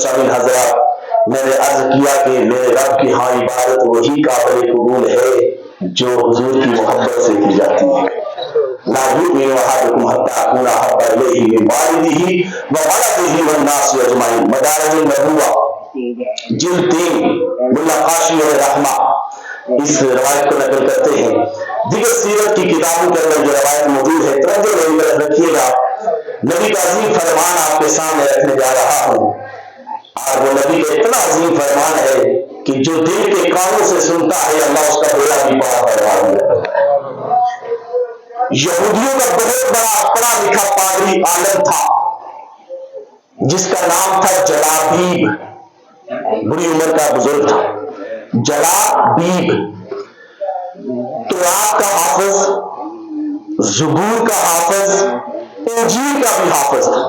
شامل حضرات، میں نے عرض کیا کہ میرے رب کی ہاں عبادت وہی قابل قبول ہے جو حضور کی محبت سے کی جاتی ہے۔ لا یؤمن احدکم حتی اکون احب الیہ من والدہ وولدہ والناس اجمعین، مدارج النبوہ جلد 3، ملا قاشی اور رحمہ اس روایت کو نقل کرتے ہیں۔ دیگر سیرت کی کتابوں کے اندر یہ روایت موجود ہے۔ توجہ میری طرف رکھیے گا، نبی کا عظیم فرمان آپ کے سامنے رکھنے جا رہا ہوں، اور وہ نبی کا اتنا عظیم فرمان ہے کہ جو دل کے کانوں سے سنتا ہے اللہ اس کا بیڑا بھی پار کروا دیا۔ یہودیوں کا بہت بڑا پڑھا لکھا پادری عالم تھا جس کا نام تھا جلابیب، بڑی عمر کا بزرگ تھا، جلابیب، تورات کا حافظ، زبور کا حافظ، انجیل کا بھی حافظ تھا،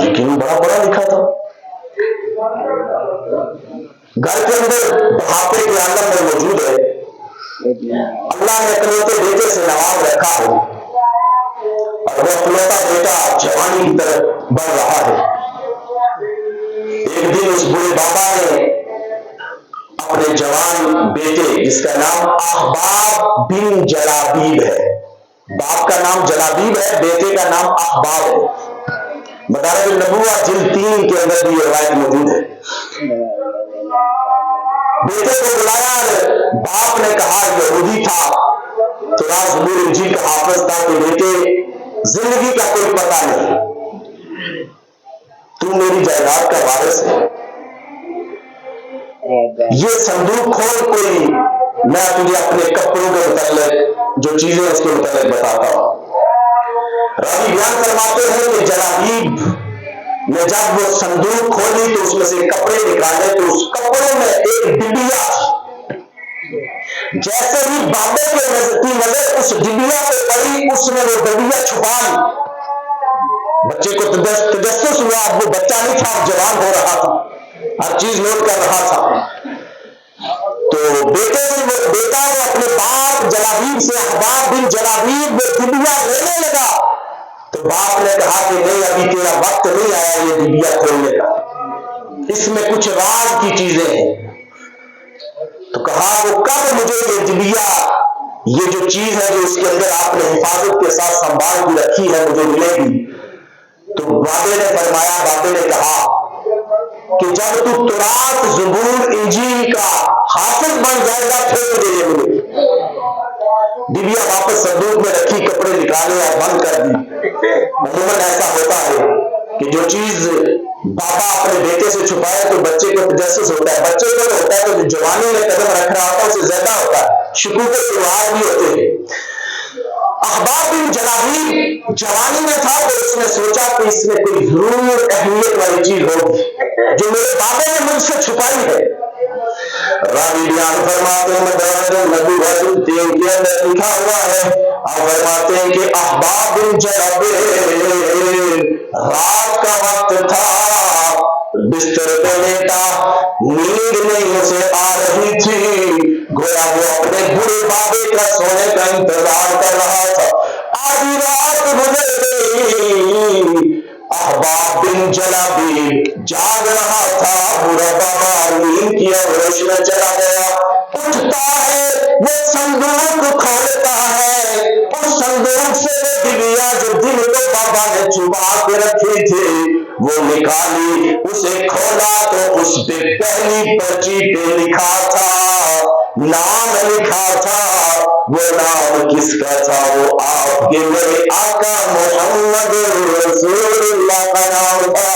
لیکن بڑا پڑھا لکھا تھا۔ گھر کے اندر بڑھاپے کے عالم میں موجود ہے، اللہ نے اکلوتے بیٹے سے نواز رکھا ہے اور وہ اکلوتا بیٹا جوانی کی طرف بڑھ رہا ہے۔ ایک دن اس بڑے بابا نے اپنے جوان بیٹے جس کا نام احباب بن جلابیب ہے، باپ کا نام جلابیب ہے، بیٹے کا نام احباب ہے، مدارج النبوہ جلد 3 کے اندر بھی یہ روایت موجود ہے۔ بیٹے کو بلایا، باپ نے کہا، یہودی تھا، تورات زبور انجیل کا حافظ تھا، کہ بیٹے زندگی کا کوئی پتہ نہیں، تو میری جائیداد کا وارث ہے، یہ صندوق کھول کوئی، میں تجھے اپنے کپڑوں کے متعلق جو چیزیں اس کے متعلق بتاتا ہوں۔ راوی بیان فرماتے ہیں کہ جلابیب نے جب وہ صندوق کھولی تو اس میں سے کپڑے نکالے تو اس کپڑوں میں ایک ڈبیا تھی۔ جیسے ہی بابے کی نظر اس ڈبیا پہ پڑی، اس نے وہ ڈبیا چھپا لی۔ بچے کو تجسس ہوا، وہ بچہ نہیں تھا، جوان ہو رہا تھا، ہر چیز نوٹ کر رہا تھا۔ تو بیٹا وہ اپنے باپ جلابیب سے، احباب بن جلابیب، وہ ڈبیا لینے لگا تو باپ نے کہا کہ نہیں، ابھی تیرا وقت نہیں آیا یہ ڈبیا کھولنے کا، اس میں کچھ راز کی چیزیں ہیں۔ تو کہا وہ کب مجھے یہ ڈبیا، یہ جو چیز ہے جو اس کے اندر آپ نے حفاظت کے ساتھ سنبھال کے رکھی ہے، مجھے ملے گی؟ تو بابے نے فرمایا، بابے نے کہا کہ جب تو تورات زبور انجیل کا حافظ بن جائے گا پھر تجھے یہ ملے گی۔ ڈبیا واپس صندوق میں رکھی، کپڑے نکالے اور بند کر دی۔ عموماً ایسا ہوتا ہے کہ جو چیز بابا اپنے بیٹے سے چھپائے تو بچے کو تجسس ہوتا ہے، بچے کو ہوتا ہے تو جو جوانی میں قدم رکھ رہا ہوتا ہے اسے زیادہ ہوتا ہے، شکوک تیوہار بھی ہوتے ہیں۔ احباب بن جلابیب جوانی میں تھا تو اس نے سوچا کہ اس میں کوئی ضرور اہمیت والی چیز ہوگی جو میرے بابے نے مجھ سے چھپائی ہے۔ راوی بیان فرماتے ہیں، مدارج النبوہ جلد 3 کے اندر لکھا ہوا ہے، آپ فرماتے ہیں کہ احباب بن جلابیب رات کا وقت تھا، بستر پہ لیٹا، نیند نہیں اسے آ رہی تھی، گویا وہ اپنے بڑے بابے کا سونے کا انتظار کر رہا تھا۔ آدھی رات گزر گئی، احباب بن جلابیب جاگ رہا تھا، بڑا بابا نیند کی ہوش میں چلا گیا، اٹھتا ہے، وہ صندوق کھولتا ہے، اس صندوق سے وہ ڈبیا جو دن کو بابا نے چھپا کے رکھی تھی وہ نکالی، اسے کھولا تو اس پہ پہلی پرچی پہ لکھا تھا، نام لکھا تھا، وہ نام کس کا تھا؟ وہ آپ کے میرے آقا محمد رسول اللہ کا نام تھا۔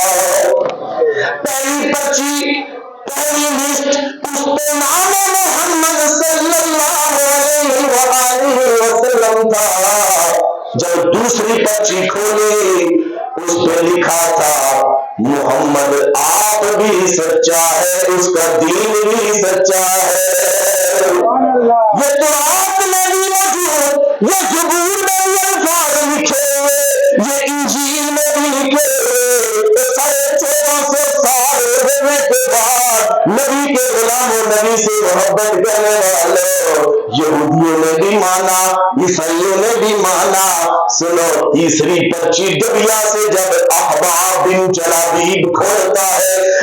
پہلی پرچی، پہلی لسٹ، اس پہ نام محمد صلی اللہ علیہ وآلہ وسلم تھا۔ جب دوسری پرچی کھولی اس پہ لکھا تھا، محمد آپ بھی سچا ہے، اس کا دین بھی سچا ہے۔ یہ تورات میں بھی موجود، یہ زبور میں بھی الفاظ لکھے ہوئے، یہ انجیل میں بھی لکھے ہوئے، 1450 سال ہونے کے بعد نبی کے غلاموں، نبی سے محبت کرنے والوں، یہودیوں نے بھی مانا، عیسائیوں نے بھی مانا۔ سنو، تیسری پرچی ڈبیا سے جب احباب بن جلابیب کھولتا ہے،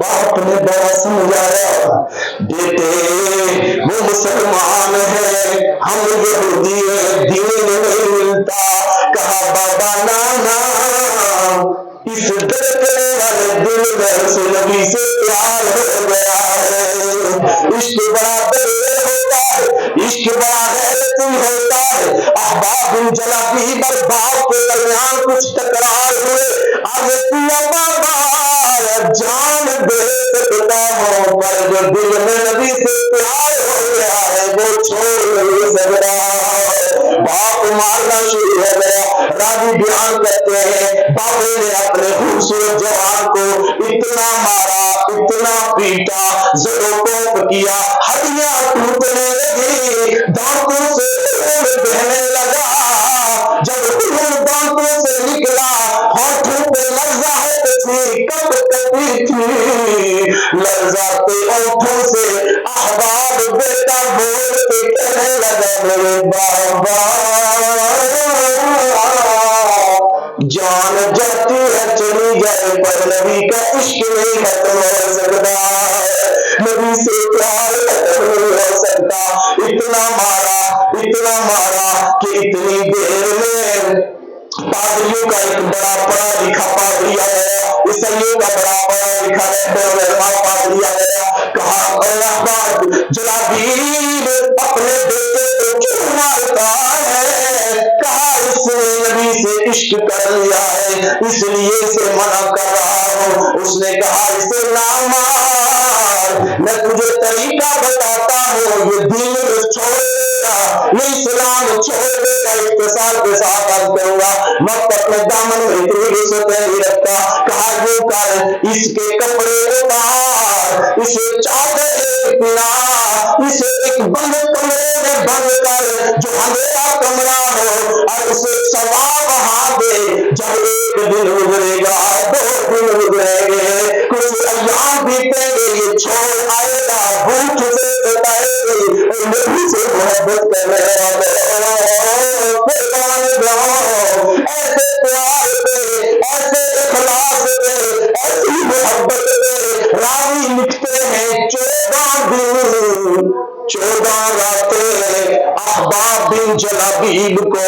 باپ نے بڑا سمجھایا، بیٹے وہ مسلمان ہے، ہم یہودی ہیں، دین نہیں ملتا۔ کہا بابا نانا، اس درکنے والے دل میں اس نبی سے پیار ہو گیا ہے۔ عشق بڑا بے ہوتا ہے، عشق بڑا غیرتی ہوتا ہے۔ احباب بن جلابیب اور باپ کے درمیان کچھ تکرار ہوئے، آگے کیا بابا جان دے سکتا ہوں، پر جو دل میں نبی سے پیار ہو گیا ہے وہ چھوڑ نہیں سکتا۔ باپ مارنا شروع ہو گیا۔ راوی بیان کرتے ہیں بابے نے اپنے خوبصورت جوان کو اتنا مارا، اتنا پیٹا، زدوکوپ کیا، ہڈیاں ٹوٹنے لگی، دانتوں سے خون بہنے لگا۔ جب خون دانتوں سے نکلا، ہاتھوں پہ لرزہ ہوتی تھی، کب کبھی تھی لرزاتے ہونٹوں سے احباب بیٹا بول کے کہنے لگا میرے بابا جان جاتی ہے چلی جائے پر نبی کا عشق نہیں ختم ہو سکتا، نبی سے پیار ختم نہیں ہو سکتا۔ اتنا مارا کہ اتنی دیر میں پادریوں کا ایک بڑا پڑھا لکھا پادری آیا، عیسائیوں کا بڑا پڑھا لکھا پادری آیا، کہا احباب جلابیب اپنے بیٹے کو کیوں مارتا ہے؟ کہا اس نے نبی سے عشق کر لیا ہے اس لیے اسے منع کر رہا ہوں۔ اس نے کہا اسے نہ مار، میں تجھے طریقہ بتاتا ہوں، یہ دین چھوڑ دے گا، یہ اسلام چھوڑ دے گا۔ اختصار کے ساتھ عرض کروں گا، وقت اپنے دامن میں اتنی رسوت نہیں رکھتا۔ کہا یوں کر، اس کے کپڑے اتار، اسے چادر پہنا، اسے ایک بند کمرے میں بند کر جو اندھیرا کمرہ ہو، اور اسے سوا وہاں دے۔ جب ایک دن گزرے گا، 2 دن گزرے گے، کچھ ایام بیتیں گے، یہ چھوڑ آئے گا، بھوک سے ستائے گی اور نبی سے محبت کرنے والا ایسے پیار پہ، ایسے اخلاص پہ، ایسی محبت پہ راوی لکھتے ہیں 14 راتیں احباب بن جلابیب کو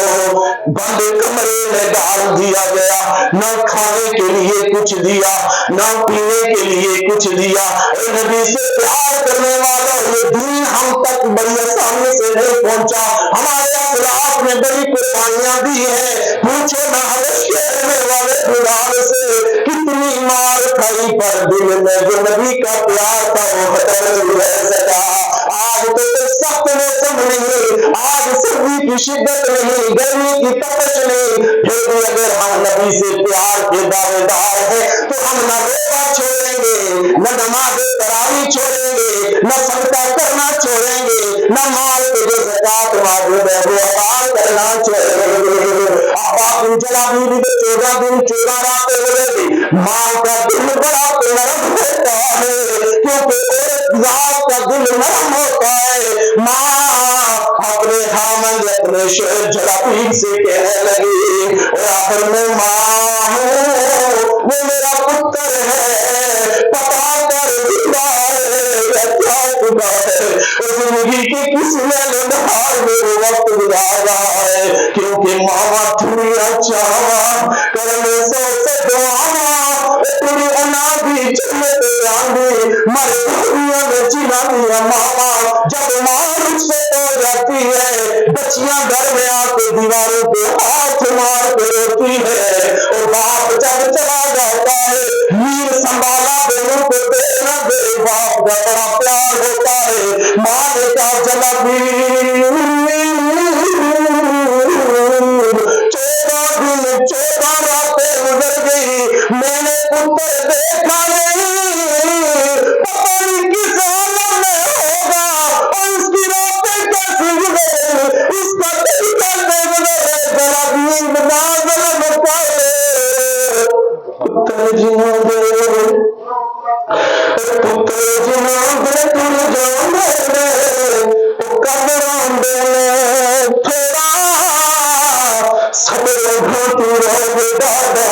بند کمرے میں ڈال دیا گیا، نہ کھانے کے لیے کچھ دیا، نہ پینے کے لیے کچھ دیا۔ اے نبی سے پیار کرنے والا، یہ دین ہم تک بڑی آسانی سے نہیں پہنچا، ہمارے اسلاف نے بڑی قربانیاں دی ہیں، پوچھو نہ حبش کے رہنے والے بلال سے کتنی مار کھائی، پر دل میں جو نبی کا پیار تھا وہ ختم نہیں رہ سکا۔ آج تو سخت موسم نہیں، آج سردی کی شدت نہیں، گرمی کی تپش نہیں، پھر بھی اگر ہم نبی سے پیار کے دعوے دار ہیں تو ہم نہ روزہ چھوڑیں گے، نہ نماز تراویح چھوڑیں گے، نہ صدقہ کرنا چھوڑیں گے، نہ مال کے جو زکات واجب ہے وہ ادا کرنا چھوڑیں گے۔ احباب بن جلابیب 14 دن 14 راتیں گزر گئی۔ ماں کا دل بڑا نرم ہوتا ہے، کیونکہ عورت ذات کا دل نرم ہوتا ہے۔ ماں اپنے خامند اپنے شوہر جلابیب سے کہنے لگی، اور آخر میں ماں ہوں، وہ میرا پتر ہے، پتا کر زندہ ہے یا کیا چکا ہے، اور زندگی کی کس میل نہار میں وہ وقت گزار رہا ہے، کیونکہ ماما ٹھوڑیاں چاہاں کرنے سے دعاواں پوری انا بھی جنت آندھی مر دنیا میں جنا دیا۔ ماما جب ماں رخ سے ہو جاتی ہے، بچیاں گھر میں آ کے دیواروں پہ ہاتھ مار کے روتی ہے، اور باپ جب چلا جاتا ہے میر سنبھالا دونوں کو دے نہ دے، باپ کا بڑا پیار ہوتا ہے۔ ماں نے کہا جلابیب 14 راتیں گزر گئی، میں نے پتر دیکھا نہیں، پتہ نہیں کس عالم میں ہوگا، اور اس کی راتیں کیسی گزرے، اس کا دل کیسے گزرے۔ جلابیب نازل کرے پتر جنا دے، پتر جنا دے تر جان دے، قبران دے تھوڑا صبر گھوٹی روگ دادا،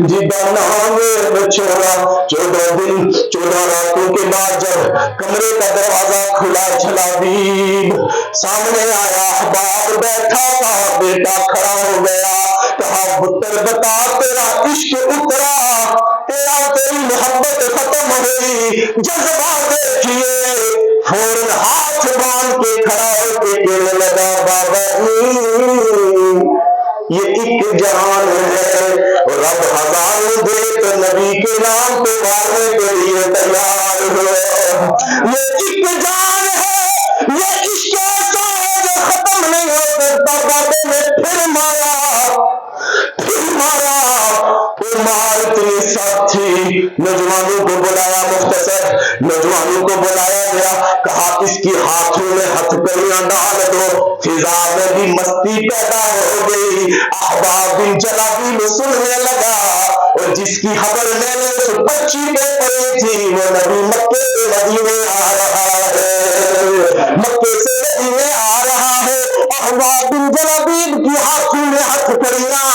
جدانہ میں چھوڑا 14 دن 14 راتوں کے بعد جب کمرے کا دروازہ کھلا جلابیب سامنے آیا احباب بیٹھا تھا بیٹا کھڑا ہو گیا کہا پتر بتا تیرا عشق اترا تیری محبت ختم ہوئی جذبہ دیکھیے فوراً ہاتھ باندھ کے کھڑا ہو کے کہنے لگا بابا یہ ایک جان ہے رب ہزاروں دے تو نبی کے نام پہ مارنے کے لیے تیار ہو یہ ایک جان ہے یہ عشق ایسا ہے جو ختم نہیں ہو سکتا بابے نے پھر مارا وہ مار اتنی سخت تھی نوجوانوں کو بلایا مختصر نوجوانوں کو بلایا گیا کہا اس کی ہاتھوں میں ہتھکڑیاں ڈال دو فضا میں بھی مستی پیدا ہو گئی احباب بن جلابیب سننے لگا اور جس کی خبر میں نے اس بچی پہ پڑی تھی وہ نبی مکے سے مدینے آ رہا ہے مکے سے مدینے آ رہا ہے احباب بن جلابیب کی ہاتھوں میں ہتھکڑیاں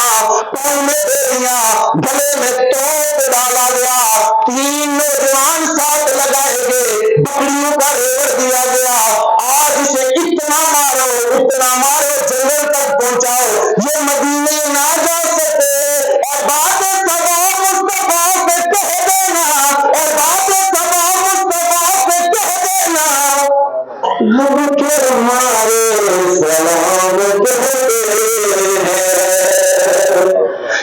پاؤں میں بیڑیاں گلے میں توپ ڈالا گیا 3 نوجوان ساتھ لگائے گئے بکریوں کا ریوڑ دیا گیا آج اسے اتنا مارو جنگل تک پہنچاؤ یہ مدینے نہ جا سکے اور بات سبا مصطفیٰ سے کہہ دینا اور بات سبا مصطفیٰ سے کہہ دینا لوگ کے ہمارے سلام کہتے ہیں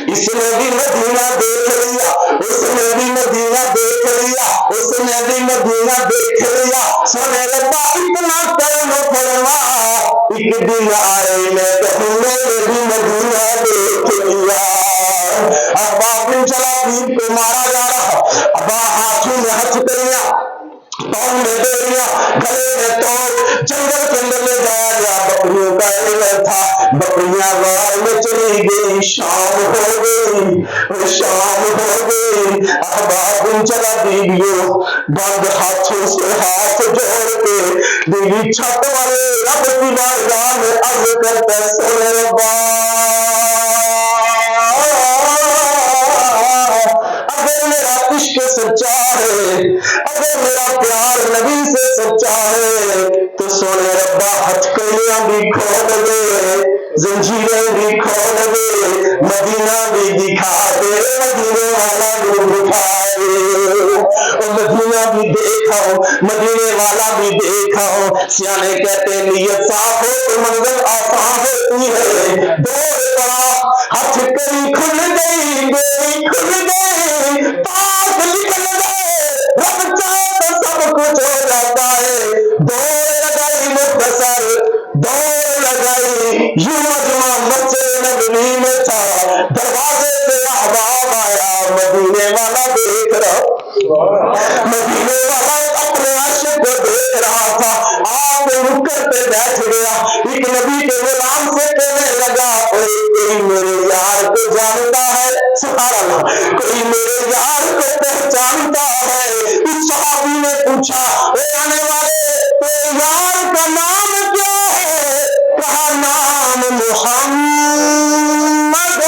اس نے بھی مدینہ دیکھ لیا اس نے بھی مدینہ دیکھ لیا اس نے بھی مدینہ دیکھ لیا سنے لگا اتنا کرم فرما ایک دن آئے میں کہوں میں بھی مدینہ دیکھ لیا احباب بن جلابیب کو مارا جا رہا ابا ہاتھوں میں ہتھکڑیاں پاؤں میں بیڑیاں گلے میں توپ جنگل کے اندر لے جایا گیا بکریوں کا ایوہ تھا بکریاں غار میں چلی گئی شام ہو گئی احباب بن جلابیب بند ہاتھوں سے ہاتھ جوڑ کے دیوی چھت والے رب کی بارگاہ میں عرض کرتا سنے ربا اگر میرا عشق سچا ہے اگر میرا پیار نبی سے سچا ہے تو سونے ربا ہتھکڑیاں بھی کھول دے زنجیریں بھی کھول دے مدینہ بھی دکھا دے مدینے والا بھی دکھائے مدینہ بھی دیکھا ہو مدینے والا بھی دیکھا ہو سیانے کہتے نیت صاف ہو تو منزل آسان ہوتی ہے دور پڑا ہتھکڑی کھل گئی بیڑی کھل گئی پاک نکل گئے رب چاہے تو سب کچھ ہو جاتا ہے دور لگائی مختصر دور لگائی یوں مجمع مسجد نبوی میں تھا دروازے سے احباب آیا مدینے والا دیکھ رہا مدینے والا اپنے عاشق کو دیکھ رہا تھا آپ رکر پہ بیٹھ گیا ایک نبی کے غلام سے کہنے لگا کوئی میرے یار کو جانتا ہے سبحان اللہ کوئی میرے یار کو پہچانتا ہے اس صحابی نے پوچھا اے آنے والے تیرے یار کا نام کیا ہے کہا نام محمد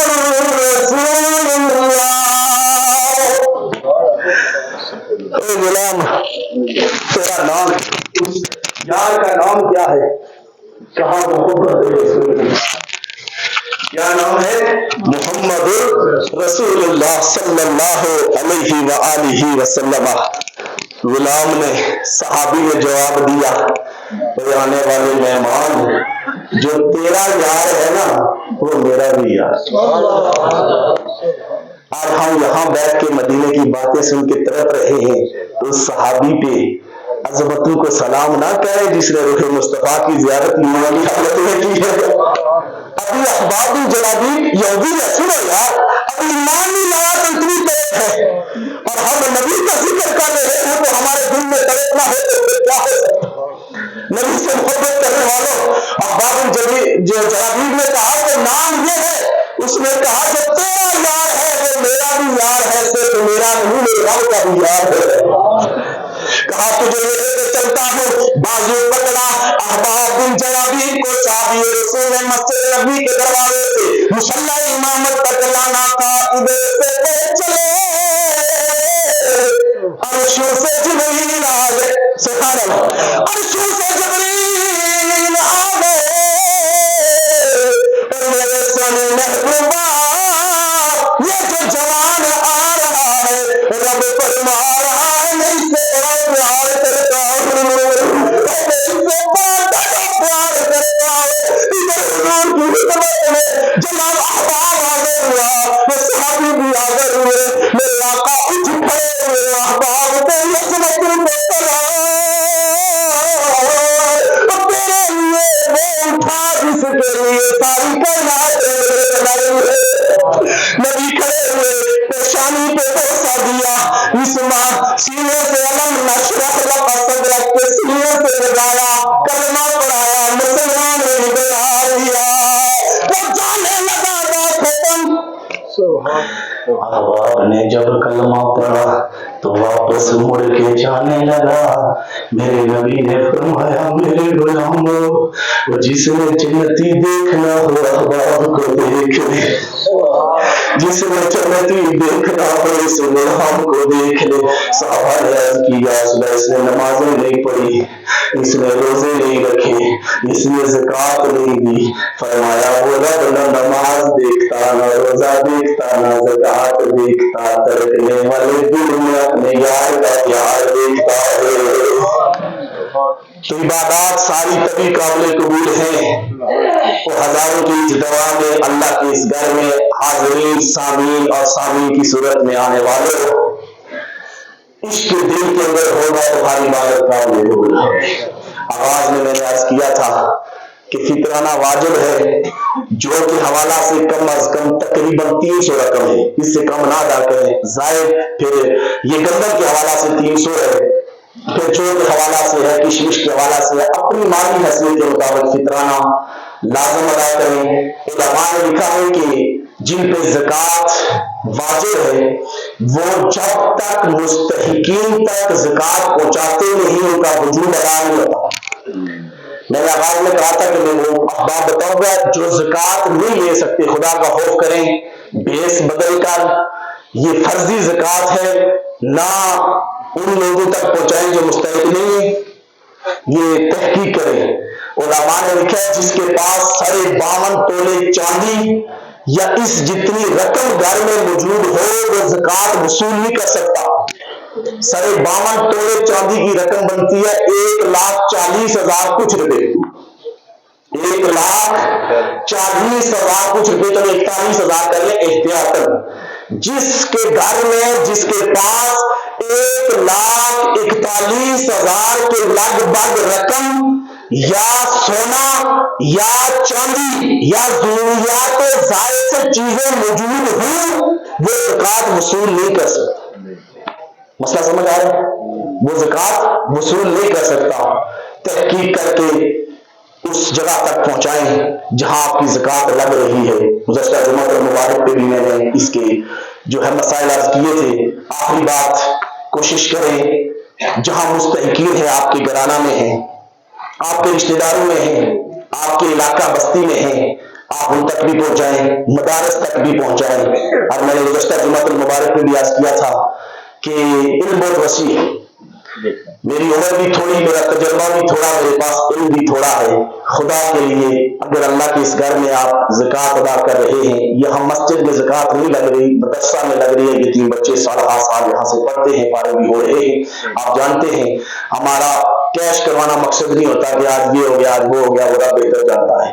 رسول اللہ اے غلام تیرا نام یار کا نام کیا ہے کہا محمد رسول اللہ کیا نام ہے محمد رسول اللہ صلی اللہ علیہ وآلہ وسلم غلام نے صحابی نے جواب دیا اے آنے والے مہمان جو تیرا یار ہے نا وہ میرا بھی یار آج ہم یہاں بیٹھ کے مدینے کی باتیں سن کے تڑپ رہے ہیں تو اس صحابی پہ عظمتوں کو سلام نہ کریں جس نے روح مصطفیٰ کی زیارت ایمانی حالت میں کی ہے ابھی احباب بن جلابیب یہودی نے سنو یار ابھی ایمان نہیں لایا تو اتنی طرف ہے اور ہم نبی کا ذکر کر رہے ہیں تو ہمارے دل میں تڑپنا ہے تو پھر کیا ہو سکتا نبی سے محبت کرنے والوں احباب بن جلابیب نے کہا کہ نام یہ ہے اس نے کہا کہ تیرا یار ہے وہ میرا بھی یار ہے صرف میرا نہیں میرے رب کا بھی یار ہے کہا تجھے لے کے چلتا ہوں بازو پکڑا احباب بن جلابیب کو چابی رسول مسجد نبی کے دروازے سے مصلی امامت تک لانا تھا ادھر سے عرشوں سے جبریل آ گئے، سبحان اللہ، عرشوں سے جبریل آ گئے اور میرے سونے محبوبہ یہ جو جوان آ رہا ہے رب فرما رہا ہے میں اس سے بڑا پیار کرتا ہوں، میں اس سے بڑا پیار کرتا ہوں۔ ادھر حضور کی خدمت میں جناب احباب حاضر ہوا، وہ صحابی بھی حاضر ہوئے، میرے آقا اٹھ کھڑے ہوئے، احباب کو یہ سمجھ میں سلام تیرے لیے وہ اٹھا جس کے لیے ساری کائنات نبی کھڑے ہوئے، پیشانی پہ بوسہ دیا، اس ماں سینے سے علم نشرح لک صدرک کے سینے سے لگایا، کلمہ پڑھایا، مسلمان نے بنا لیا، وہ جانے لگا بات ختم۔ آپ نے جب کلمہ پڑھا تو واپس مڑ کے جانے لگا، میرے نبی نے فرمایا میرے غلامو وہ جس نے جنتی دیکھنا ہو احباب کو دیکھ لے، جس نے جنتی دیکھنا ہو اس غلام کو دیکھ لے۔ صحابہ نے عرض کی یا رسول اللہ اس نے نمازیں نہیں پڑھی، اس نے روزے نہیں رکھے، اس نے زکوٰۃ نہیں دی، فرمایا وہ رب نہ نماز دیکھتا نہ روزہ دیکھتا نہ زکوٰۃ دیکھتا، ترکنے والے دل میں اپنے یار کا پیار دیکھتا ہے۔ تو عبادات ساری تبھی قابل قبول ہیں وہ ہزاروں کی اجتماع میں اللہ کے اس گھر میں حاضرین سامعین اور سامعین کی صورت میں آنے والے عشق دل کے اندر ہوگا تو ہر عبادت قابل قبول ہے۔ آغاز میں نے عرض کیا تھا کہ فطرانہ واجب ہے جو کہ حوالہ سے کم از کم تقریباً 300 رقم ہے، اس سے کم نہ ادا کریں، زائد پھر یہ گندم کے حوالہ سے 300 ہے، پھر جو کے حوالہ سے ہے، کشمش کے حوالہ سے ہے، اپنی مالی حیثیت کے مطابق فطرانہ لازم ادا کریں۔ علماء نے لکھا ہے کہ جن پہ زکوٰۃ واجب ہے وہ جب تک مستحقین تک زکوٰۃ پہنچاتے نہیں ان کا وجوب ادا نہیں ہوتا۔ میں نے آغاز میں کہا تھا کہ میں وہ احباب بتاؤں گا جو زکوٰۃ نہیں لے سکتے، خدا کا خوف کریں، بیس بدل کر یہ فرضی زکوٰۃ ہے نہ ان لوگوں تک پہنچائیں جو مستحق نہیں ہیں، یہ تحقیق کریں۔ علماء نے لکھا ہے جس کے پاس 52 تولے چاندی یا اس جتنی رقم گھر میں موجود ہو وہ زکوٰۃ وصول نہیں کر سکتا۔ 52 تولے چاندی کی رقم بنتی ہے 1,40,000 کچھ روپے، 1,40,000 کچھ روپے، چلو 41,000 کر لیں احتیاطاً۔ جس کے گھر میں جس کے پاس 1,41,000 کے لگ بھگ رقم یا سونا یا چاندی یا ضروریات زائد سے چیزیں موجود ہوں وہ زکوٰۃ وصول نہیں کر سکتا۔ مسئلہ سمجھ آ رہا ہے؟ وہ زکوٰۃ وصول نہیں کر سکتا۔ تحقیق کر کے اس جگہ تک پہنچائیں جہاں آپ کی زکوٰۃ لگ رہی ہے۔ گزشتہ جمعہ المبارک پہ بھی میں نے اس کے جو ہے مسائل عرض کیے تھے۔ آخری بات کوشش کریں جہاں مستحقین ہیں آپ کے گھرانہ میں ہیں، آپ کے رشتہ داروں میں ہیں، آپ کے علاقہ بستی میں ہیں، آپ ان تک بھی پہنچائیں، مدارس تک بھی پہنچائیں۔ اور میں نے گزشتہ جمعہ المبارک میں بھی عرض کیا تھا کہ علم بہت وسیع ہے، میری عمر بھی تھوڑی، میرا تجربہ بھی تھوڑا، میرے پاس علم بھی تھوڑا ہے۔ خدا کے لیے اگر اللہ کے اس گھر میں آپ زکوٰۃ ادا کر رہے ہیں، یہاں مسجد میں زکوٰۃ نہیں لگ رہی، مدرسہ میں لگ رہی ہے، یہ 3 بچے سال یہاں سے پڑھتے ہیں، فارغ بھی ہو رہے ہیں۔ آپ جانتے ہیں ہمارا کیش کروانا مقصد نہیں ہوتا کہ آج یہ ہو گیا آج وہ ہو گیا، وہ رب بہتر جانتا ہے۔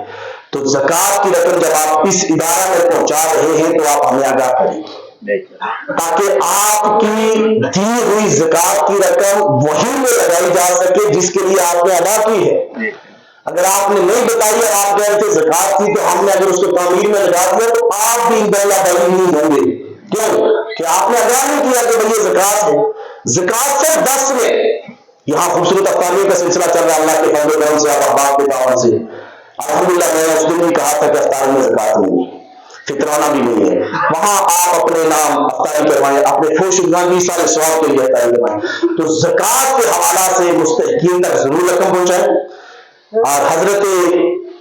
تو زکوٰۃ کی رقم جب آپ اس ادارہ میں پہنچا رہے ہیں تو آپ ہمیں آگاہ کریں تاکہ آپ کی دی ہوئی زکوٰۃ کی رقم وہیں پہ لگائی جا سکے جس کے لیے آپ نے ادا کی ہے۔ اگر آپ نے نہیں بتائی اور آپ کہہ رہے تھے زکوٰۃ کی تو ہم نے اگر اس کو تعمیر میں لگا دیا تو آپ بھی انشاءاللہ بری نہیں ہوں گے۔ کیوں کہ آپ نے ادا نہیں کیا کہ بھائی یہ زکوٰۃ ہے۔ زکوٰۃ سے 10 میں یہاں خوبصورت افطاریوں کا سلسلہ چل رہا ہے اللہ کے فضل و کرم سے، آپ احباب کے تعاون سے۔ الحمدللہ میں نے اس دن بھی کہا تھا کہ افطار میں زکوٰۃ نہیں ہے، فطرانہ بھی نہیں ہے، وہاں آپ اپنے نام افطاری کروائیں، اپنے فوش بھی سارے ثواب کے لیے افطاری کروائیں۔ تو زکوٰۃ کے حوالہ سے مستحقین تک ضرور رقم پہنچائیں۔ اور حضرت